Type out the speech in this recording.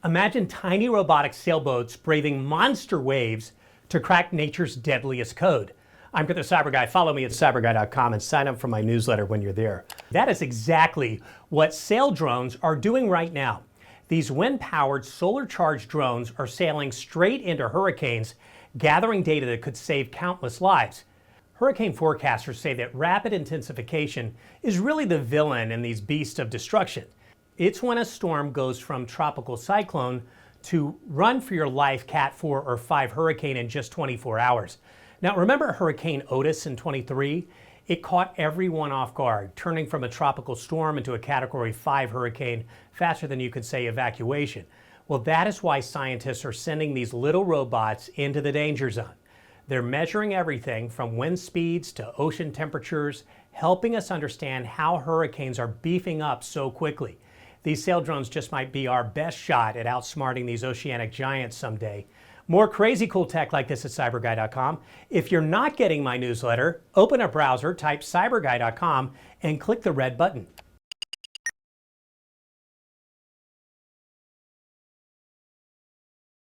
Imagine tiny robotic sailboats braving monster waves to crack nature's deadliest code. I'm the CyberGuy. Follow me at cyberguy.com and sign up for my newsletter when you're there. That is exactly what Saildrones are doing right now. These wind-powered, solar-charged drones are sailing straight into hurricanes, gathering data that could save countless lives. Hurricane forecasters say that rapid intensification is really the villain in these beasts of destruction. It's when a storm goes from tropical cyclone to run for your life Cat 4 or 5 hurricane in just 24 hours. Now remember Hurricane Otis in 23? It caught everyone off guard, turning from a tropical storm into a Category 5 hurricane faster than you could say evacuation. Well, that is why scientists are sending these little robots into the danger zone. They're measuring everything from wind speeds to ocean temperatures, helping us understand how hurricanes are beefing up so quickly. These Saildrones just might be our best shot at outsmarting these oceanic giants someday. More crazy cool tech like this at cyberguy.com. If you're not getting my newsletter, open a browser, type cyberguy.com, and click the red button.